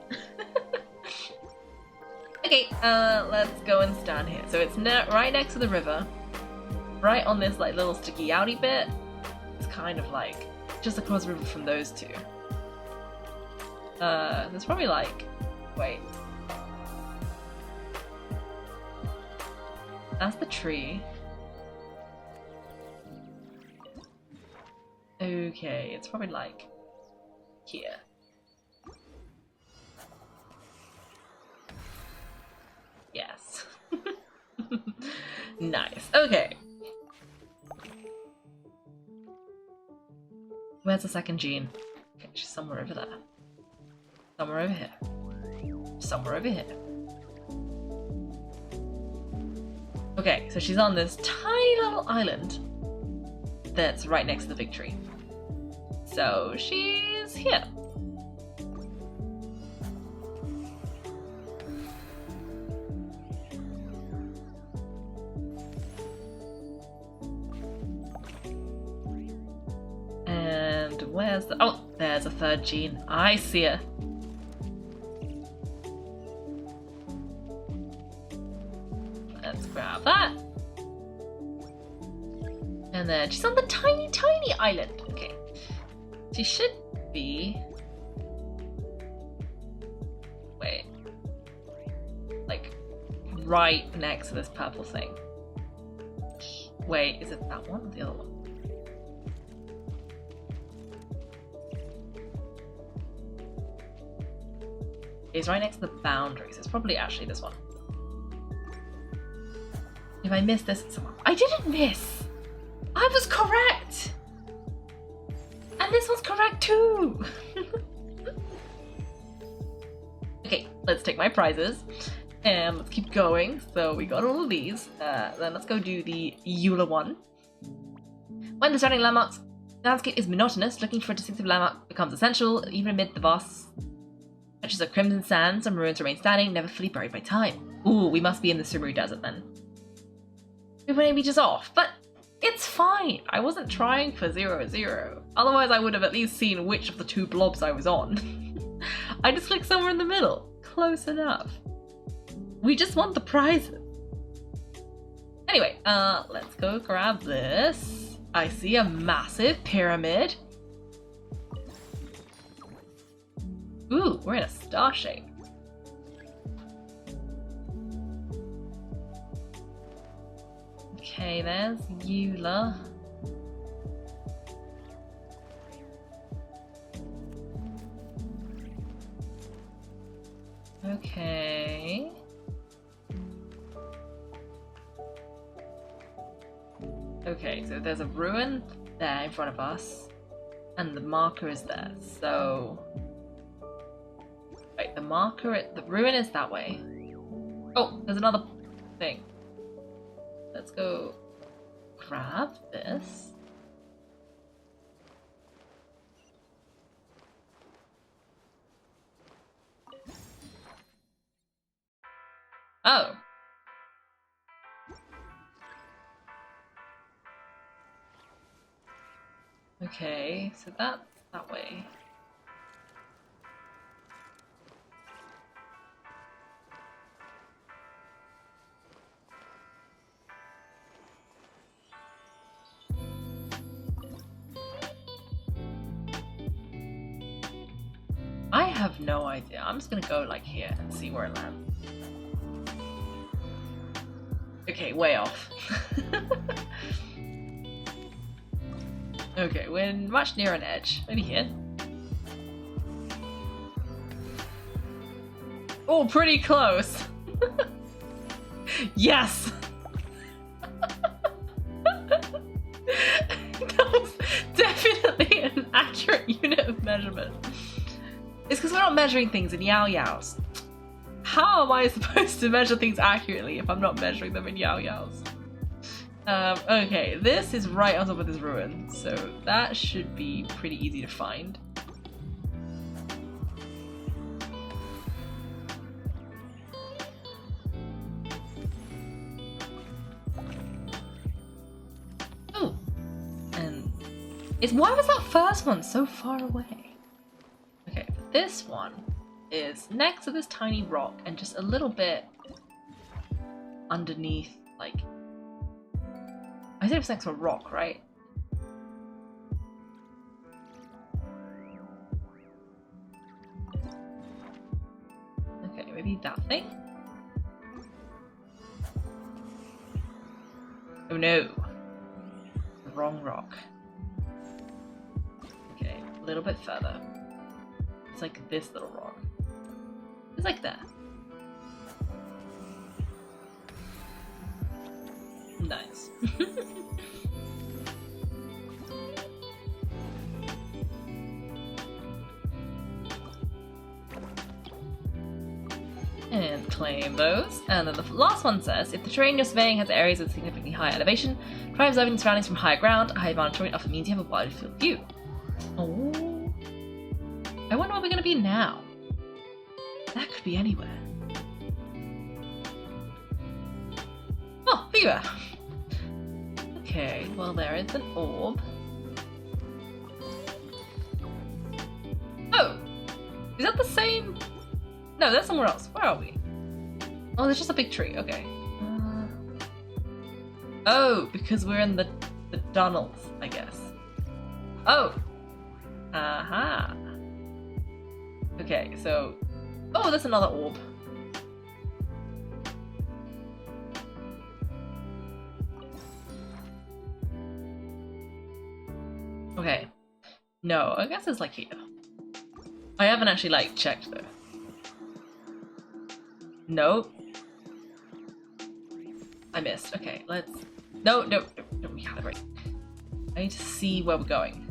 Okay, let's go and stand here. So it's right next to the river. Right on this, like, little sticky outy bit. It's kind of like just across the river from those two. There's probably like... Wait. That's the tree. Okay, it's probably like here. Yes. Nice. Okay. Where's the second Jean? Okay, she's somewhere over there. Somewhere over here. Somewhere over here. Okay, so she's on this tiny little island that's right next to the big tree. So she's here. And where's the... Oh, there's a third Jean. I see her. Let's grab that. And then she's on the tiny, tiny island. Okay. She should be... Wait. Like, right next to this purple thing. Wait, is it that one or the other one? It's right next to the boundaries. It's probably actually this one. If I missed this, it's someone. I didn't miss! I was correct! And this one's correct too! Okay, let's take my prizes. And let's keep going. So we got all of these. Then let's go do the Eula one. When the surrounding landmarks landscape is monotonous, looking for a distinctive landmark becomes essential, even amid the vast stretches of crimson sand. Some ruins remain standing, never fully buried by time. Ooh, we must be in the Sumeru Desert then. We maybe just off, but it's fine. I wasn't trying for 0-0. Otherwise, I would have at least seen which of the two blobs I was on. I just clicked somewhere in the middle. Close enough. We just want the prizes. Anyway, let's go grab this. I see a massive pyramid. Ooh, we're in a star shape. Okay, there's Eula. Okay. Okay, so there's a ruin there in front of us, and the marker is there. So, wait, the ruin is that way. Oh, there's another thing. Let's go grab this. Oh. Okay, so that's that way. I have no idea. I'm just gonna go like here and see where it lands. Okay, way off. Okay, we're much nearer an edge. Maybe here. Oh, pretty close. Yes! That was definitely an accurate unit of measurement. It's because we're not measuring things in yao-yaos. How am I supposed to measure things accurately if I'm not measuring them in yao-yaos? Okay, this is right on top of this ruin, so that should be pretty easy to find. Oh, and why was that first one so far away? Okay, but this one is next to this tiny rock and just a little bit underneath, like, I said it was next to a rock, right? Okay, maybe that thing? Oh no! The wrong rock. Okay, a little bit further. It's like this little rock. It's like that. Nice. And claim those. And then the last one says, if the terrain you're surveying has areas with significantly higher elevation, try observing the surroundings from higher ground. A high vantage point often means you have a wide field view. Oh. I wonder where we're going to be now. That could be anywhere. Oh, here you are. Okay, well there is an orb. Oh! Is that the same? No, that's somewhere else. Where are we? Oh, there's just a big tree. Okay. Oh, because we're in the tunnels, I guess. Oh! Aha! Okay, so... Oh, there's another orb. Okay. No, I guess it's like here. I haven't actually like checked though. Nope. I missed. Okay, let's... No, recalibrate. I need to see where we're going.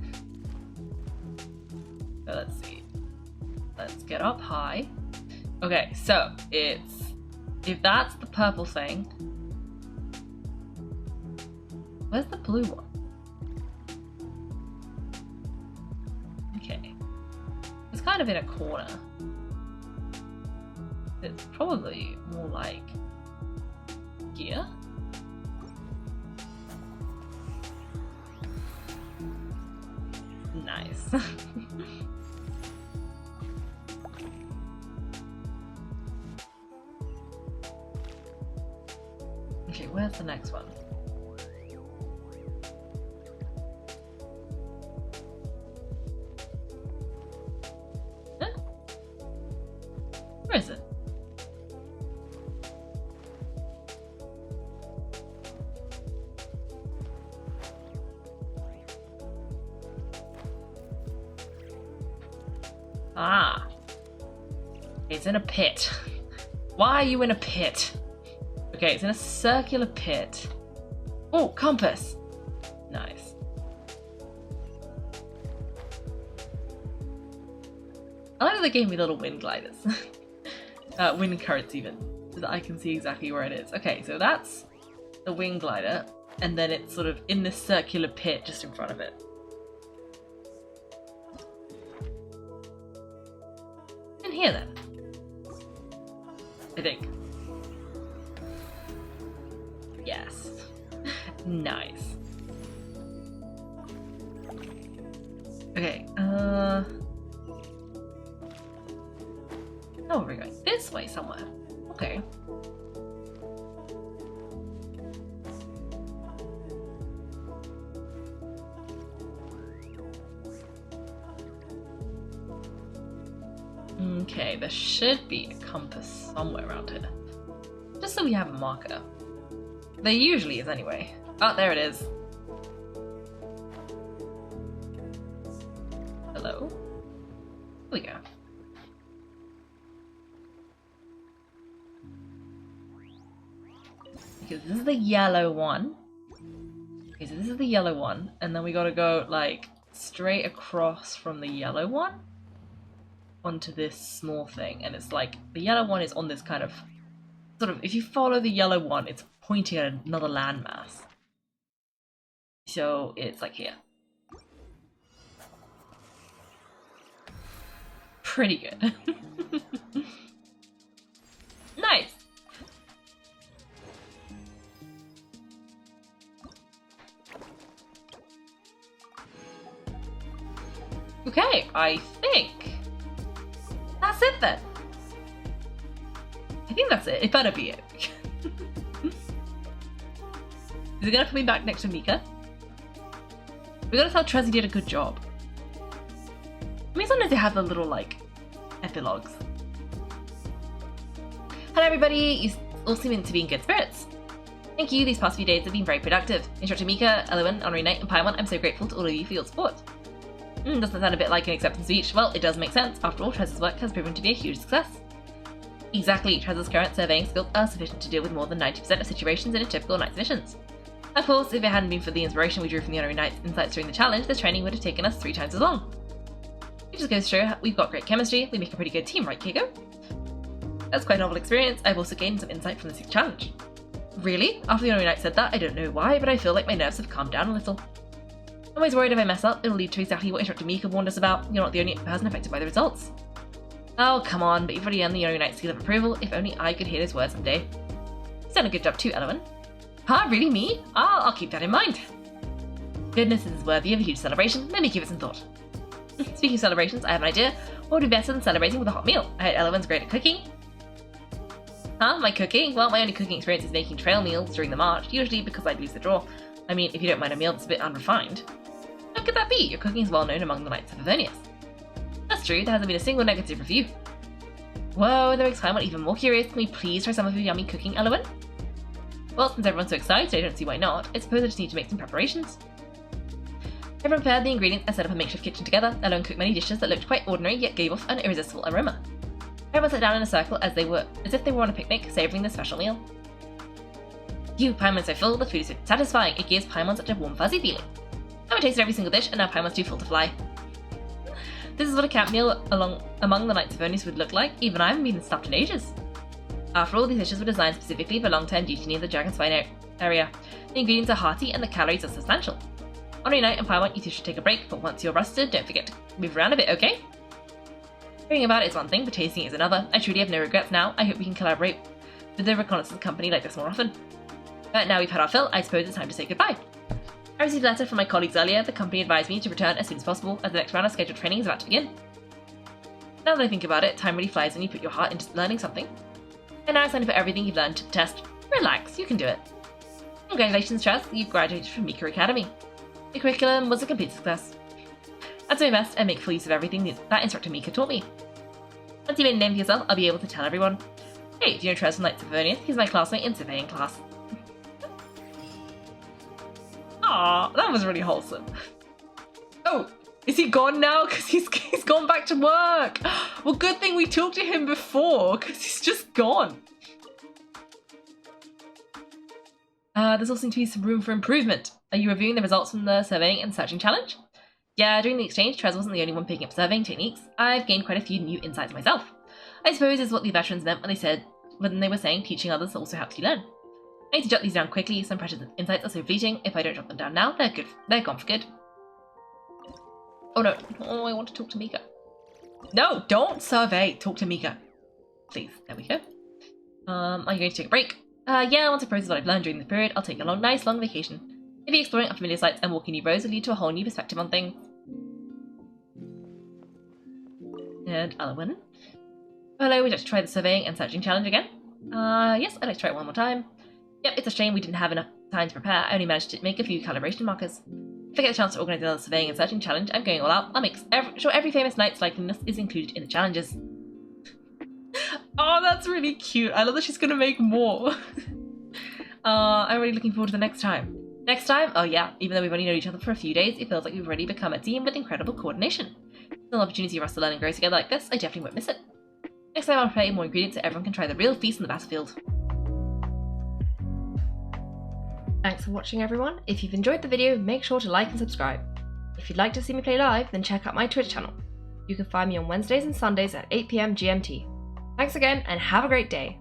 So let's see. Let's get up high. Okay, so it's... If that's the purple thing... Where's the blue one? Okay. It's kind of in a corner. It's probably more like... here? Nice. Okay, where's the next one? Huh? Where is it? Ah. It's in a pit. Why are you in a pit? Okay, it's in a circular pit. Oh, compass. Nice. I like that they gave me little wind gliders. Wind currents even, so that I can see exactly where it is. Okay, so that's the wind glider, and then it's sort of in this circular pit just in front of it. In here then. I think. Yes. Nice. Okay, oh, we're going this way somewhere. Okay. Okay, there should be a compass somewhere around here. Just so we have a marker. There usually is anyway. Oh, there it is. Hello? Here we go. Because this is the yellow one. Okay, so this is the yellow one, and then we gotta go, like, straight across from the yellow one onto this small thing, and it's like, the yellow one is on this kind of, sort of, if you follow the yellow one, it's pointing at another landmass. So, it's like here. Pretty good. Nice! Okay, I think that's it then. I think that's it. It better be it. Is it gonna put me back next to Mika? We gotta tell Trezzy did a good job. I mean, sometimes they have the little, like, epilogues. Hello everybody, you all seem to be in good spirits. Thank you, these past few days have been very productive. Instructor Mika, Elowen, Honorary Knight, and Paimon, I'm so grateful to all of you for your support. Doesn't that sound a bit like an acceptance speech? Well, it does make sense. After all, Trez's work has proven to be a huge success. Exactly, Trez's current surveying skills are sufficient to deal with more than 90% of situations in a typical Knight's missions. Of course, if it hadn't been for the inspiration we drew from the Honorary Knight's insights during the challenge, this training would have taken us 3 times as long. It just goes to show we've got great chemistry, we make a pretty good team, right, Kaiko? That's quite a novel experience. I've also gained some insight from the 6th challenge. Really? After the Honorary Knight said that, I don't know why, but I feel like my nerves have calmed down a little. I'm always worried if I mess up, it'll lead to exactly what Instructor Mika warned us about. You're not the only person affected by the results. Oh, come on, but you've already earned the Honorary Knight's seal of approval. If only I could hear those words someday. You've done a good job too, Elowen. Huh, really me? I'll keep that in mind. Goodness, this is worthy of a huge celebration. Let me give it some thought. Speaking of celebrations, I have an idea. What would be better than celebrating with a hot meal? I heard Elowen's great at cooking. Huh, my cooking? Well, my only cooking experience is making trail meals during the march, usually because I'd lose the draw. I mean, if you don't mind a meal that's a bit unrefined. How could that be? Your cooking is well known among the Knights of Avonius. That's true, there hasn't been a single negative review. Whoa, that makes Paimon even more curious. Can we please try some of your yummy cooking, Elowen? Well, since everyone's so excited, I don't see why not. I suppose I just need to make some preparations. Everyone prepared the ingredients and set up a makeshift kitchen together. Elowen cooked many dishes that looked quite ordinary, yet gave off an irresistible aroma. Everyone sat down in a circle as if they were on a picnic, savouring this special meal. Paimon's so full, the food is so satisfying, it gives Paimon such a warm, fuzzy feeling. I tasted every single dish, and now Paimon's too full to fly. This is what a camp meal among the Knights of Avonius would look like. Even I haven't been stuffed in ages. After all, these dishes were designed specifically for long-term duty near the Dragonspine area. The ingredients are hearty, and the calories are substantial. Honorary Knight and Paimon, you two should take a break, but once you're rested, don't forget to move around a bit, okay? Hearing about it is one thing, but tasting it is another. I truly have no regrets now. I hope we can collaborate with the reconnaissance company like this more often. But now we've had our fill, I suppose it's time to say goodbye. I received a letter from my colleagues earlier. The company advised me to return as soon as possible, as the next round of scheduled training is about to begin. Now that I think about it, time really flies when you put your heart into learning something. And now it's time to put everything you've learned to the test. Relax, you can do it. Congratulations, Trez, you've graduated from Mika Academy. The curriculum was a complete success. I'll do my best and make full use of everything that Instructor Mika taught me. Once you made a name for yourself, I'll be able to tell everyone. Hey, do you know Trez from Knights of Avonius? He's my classmate in surveying class. Aww, that was really wholesome. Oh, is he gone now? Because he's gone back to work. Well, good thing we talked to him before, because he's just gone. There's also seems to be some room for improvement. Are you reviewing the results from the surveying and searching challenge? Yeah, during the exchange, Trez wasn't the only one picking up surveying techniques. I've gained quite a few new insights myself. I suppose is what the veterans meant when they were saying teaching others also helps you learn. I need to jot these down quickly. Some precious insights are so fleeting. If I don't jot them down now, they're gone for good. Oh no. Oh, I want to talk to Mika. No, don't survey. Talk to Mika. Please. There we go. Are you going to take a break? Yeah, once I process what I've learned during the period, I'll take a nice long vacation. Maybe exploring unfamiliar sights and walking new roads will lead to a whole new perspective on things. And Elowen. Hello, would you like to try the surveying and searching challenge again? Yes, I'd like to try it one more time. Yep, it's a shame we didn't have enough time to prepare. I only managed to make a few calibration markers. If I get a chance to organise another surveying and searching challenge, I'm going all out. I'll make sure every famous knight's likeness is included in the challenges. Oh, that's really cute. I love that she's gonna make more. I'm really looking forward to the next time. Next time? Oh yeah, even though we've only known each other for a few days, it feels like we've already become a team with incredible coordination. Still an opportunity for us to learn and grow together like this, I definitely won't miss it. Next time I'll prepare more ingredients so everyone can try the real feast on the battlefield. Thanks for watching everyone. If you've enjoyed the video, make sure to like and subscribe. If you'd like to see me play live, then check out my Twitch channel. You can find me on Wednesdays and Sundays at 8 PM GMT. Thanks again and have a great day.